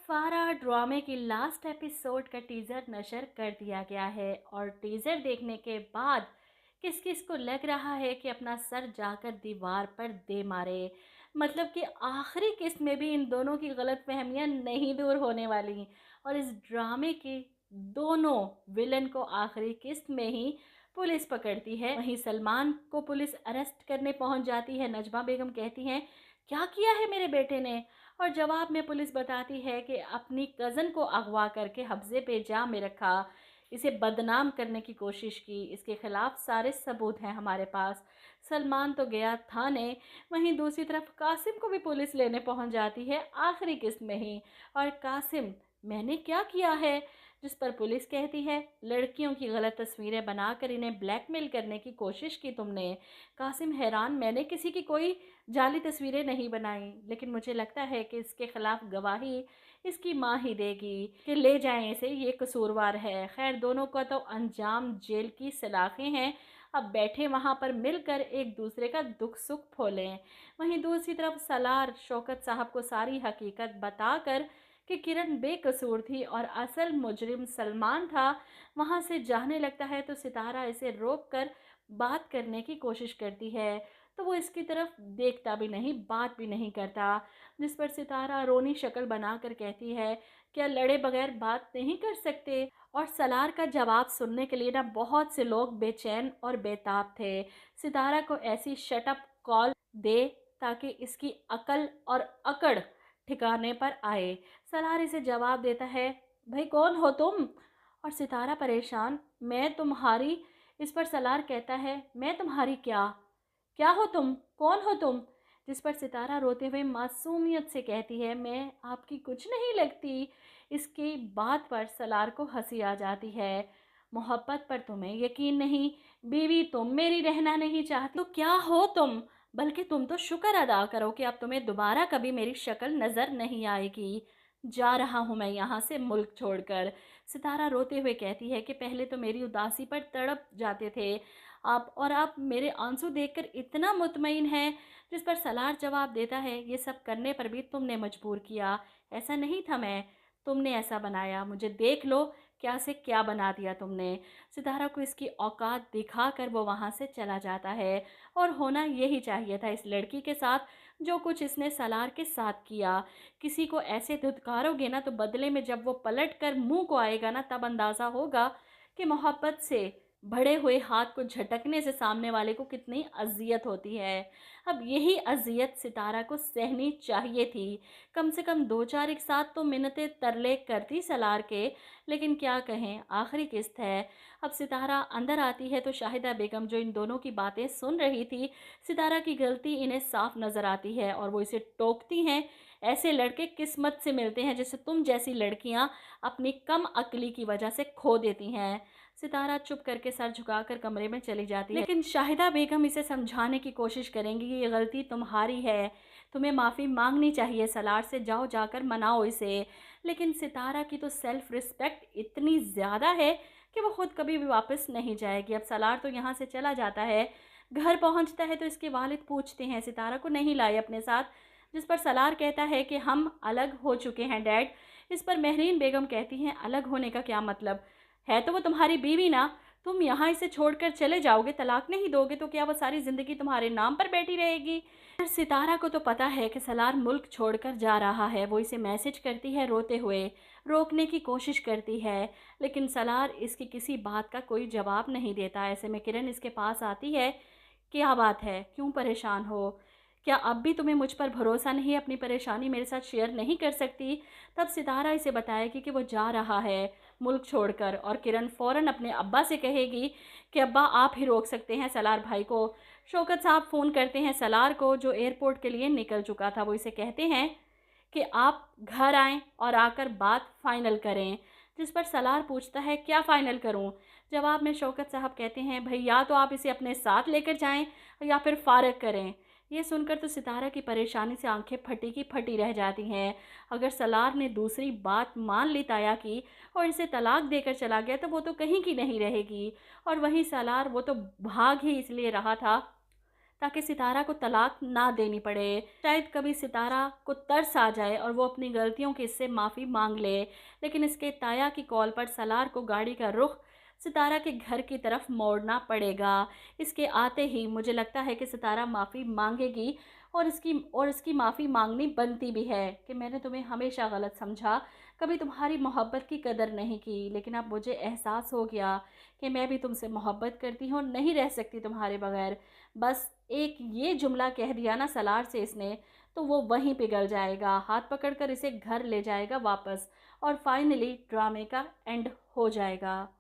फारा ड्रामे की लास्ट एपिसोड का टीज़र नशर कर दिया गया है और टीज़र देखने के बाद किस किस को लग रहा है कि अपना सर जाकर दीवार पर दे मारे। मतलब कि आखिरी किस्त में भी इन दोनों की गलतफहमियां नहीं दूर होने वाली और इस ड्रामे के दोनों विलन को आखिरी किस्त में ही पुलिस पकड़ती है। वहीं सलमान को पुलिस अरेस्ट करने पहुंच जाती है। नजमा बेगम कहती हैं, क्या किया है मेरे बेटे ने? और जवाब में पुलिस बताती है कि अपनी कज़न को अगवा करके हफ्ज़े पे जा में रखा, इसे बदनाम करने की कोशिश की, इसके खिलाफ सारे सबूत हैं हमारे पास। सलमान तो गया थाने। वहीं दूसरी तरफ कासिम को भी पुलिस लेने पहुंच जाती है आखिरी किस्त में ही। और कासिम, मैंने क्या किया है? जिस पर पुलिस कहती है, लड़कियों की गलत तस्वीरें बनाकर इन्हें ब्लैकमेल करने की कोशिश की तुमने। कासिम हैरान, मैंने किसी की कोई जाली तस्वीरें नहीं बनाई, लेकिन मुझे लगता है कि इसके खिलाफ गवाही इसकी माँ ही देगी कि ले जाएं इसे, ये कसूरवार है। खैर, दोनों का तो अंजाम जेल की सलाखें हैं। अब बैठे वहाँ पर मिलकर एक दूसरे का दुख सुख फोलें। वहीं दूसरी तरफ सलार शौकत साहब को सारी हकीकत बताकर कि किरण बेकसूर थी और असल मुजरिम सलमान था, वहाँ से जाने लगता है तो सितारा इसे रोक कर बात करने की कोशिश करती है, तो वो इसकी तरफ देखता भी नहीं, बात भी नहीं करता। जिस पर सितारा रोनी शक्ल बनाकर कहती है, क्या लड़े बगैर बात नहीं कर सकते? और सलार का जवाब सुनने के लिए ना बहुत से लोग बेचैन और बेताब थे। सितारा को ऐसी शटअप कॉल दे ताकि इसकी अकल और अकड़ ठिकाने पर आए। सलार इसे जवाब देता है, भाई कौन हो तुम? और सितारा परेशान, मैं तुम्हारी। इस पर सलार कहता है, मैं तुम्हारी क्या? क्या हो तुम? कौन हो तुम? जिस पर सितारा रोते हुए मासूमियत से कहती है, मैं आपकी कुछ नहीं लगती। इसकी बात पर सलार को हंसी आ जाती है। मोहब्बत पर तुम्हें यकीन नहीं, बीवी तुम मेरी रहना नहीं चाहती, तो क्या हो तुम? बल्कि तुम तो शुक्र अदा करो कि अब तुम्हें दोबारा कभी मेरी शक्ल नज़र नहीं आएगी। जा रहा हूँ मैं यहाँ से मुल्क छोड़कर। सितारा रोते हुए कहती है कि पहले तो मेरी उदासी पर तड़प जाते थे आप, और आप मेरे आंसू देखकर इतना मुतमईन हैं। जिस पर सलार जवाब देता है, ये सब करने पर भी तुमने मजबूर किया, ऐसा नहीं था मैं, तुमने ऐसा बनाया। मुझे देख लो, क्या से क्या बना दिया तुमने। सितारा को इसकी औकात दिखाकर वो वहाँ से चला जाता है। और होना यही चाहिए था इस लड़की के साथ, जो कुछ इसने सलार के साथ किया। किसी को ऐसे धुतकारोगे ना, तो बदले में जब वो पलट कर मुंह को आएगा ना, तब अंदाज़ा होगा कि मोहब्बत से बढ़े हुए हाथ को झटकने से सामने वाले को कितनी अजियत होती है। अब यही अजियत सितारा को सहनी चाहिए थी। कम से कम दो चार एक साथ तो मिन्नतें तरले करती सलार के, लेकिन क्या कहें, आखिरी किस्त है। अब सितारा अंदर आती है तो शाहिदा बेगम, जो इन दोनों की बातें सुन रही थी, सितारा की गलती इन्हें साफ नज़र आती है और वो इसे टोकती हैं, ऐसे लड़के किस्मत से मिलते हैं जिसे तुम जैसी लड़कियां अपनी कम अक्ली की वजह से खो देती हैं। सितारा चुप करके सर झुकाकर कमरे में चली जाती है, लेकिन शाहिदा बेगम इसे समझाने की कोशिश करेंगी कि ये गलती तुम्हारी है, तुम्हें माफ़ी मांगनी चाहिए सलार से, जाओ जाकर मनाओ इसे। लेकिन सितारा की तो सेल्फ रिस्पेक्ट इतनी ज़्यादा है कि वो खुद कभी भी वापस नहीं जाएगी। अब सलार तो यहाँ से चला जाता है। घर पहुँचता है तो इसके वालिद पूछते हैं, सितारा को नहीं लाए अपने साथ? जिस पर सलार कहता है कि हम अलग हो चुके हैं डैड। इस पर महरीन बेगम कहती हैं, अलग होने का क्या मतलब है? तो वो तुम्हारी बीवी ना, तुम यहाँ इसे छोड़कर चले जाओगे, तलाक नहीं दोगे तो क्या वो सारी ज़िंदगी तुम्हारे नाम पर बैठी रहेगी? सितारा को तो पता है कि सलार मुल्क छोड़कर जा रहा है। वो इसे मैसेज करती है रोते हुए, रोकने की कोशिश करती है, लेकिन सलार इसकी किसी बात का कोई जवाब नहीं देता। ऐसे में किरण इसके पास आती है, क्या बात है, क्यों परेशान हो? क्या अब भी तुम्हें मुझ पर भरोसा नहीं, अपनी परेशानी मेरे साथ शेयर नहीं कर सकती? तब सितारा इसे बताएगी कि वो जा रहा है मुल्क छोड़कर, और किरण फ़ौरन अपने अब्बा से कहेगी कि अब्बा आप ही रोक सकते हैं सलार भाई को। शौकत साहब फ़ोन करते हैं सलार को, जो एयरपोर्ट के लिए निकल चुका था। वो इसे कहते हैं कि आप घर आएँ और आकर बात फ़ाइनल करें। जिस पर सलार पूछता है, क्या फ़ाइनल करूं? जवाब में शौकत साहब कहते हैं, भाई या तो आप इसे अपने साथ लेकर जाएं या फिर फ़ारिग करें। ये सुनकर तो सितारा की परेशानी से आंखें फटी की फटी रह जाती हैं। अगर सलार ने दूसरी बात मान ली ताया की और इसे तलाक देकर चला गया, तो वो तो कहीं की नहीं रहेगी। और वहीं सलार, वो तो भाग ही इसलिए रहा था ताकि सितारा को तलाक ना देनी पड़े। शायद कभी सितारा को तरस आ जाए और वो अपनी गलतियों की इससे माफ़ी मांग ले। लेकिन इसके ताया की कॉल पर सलार को गाड़ी का रुख सितारा के घर की तरफ मोड़ना पड़ेगा। इसके आते ही मुझे लगता है कि सितारा माफ़ी मांगेगी और इसकी माफ़ी मांगनी बनती भी है कि मैंने तुम्हें हमेशा गलत समझा, कभी तुम्हारी मोहब्बत की कदर नहीं की, लेकिन अब मुझे एहसास हो गया कि मैं भी तुमसे मोहब्बत करती हूँ, नहीं रह सकती तुम्हारे बगैर। बस एक ये जुमला कह दिया ना सलार से इसने, तो वो वहीं पिघल जाएगा, हाथ पकड़कर इसे घर ले जाएगा वापस और फाइनली ड्रामे का एंड हो जाएगा।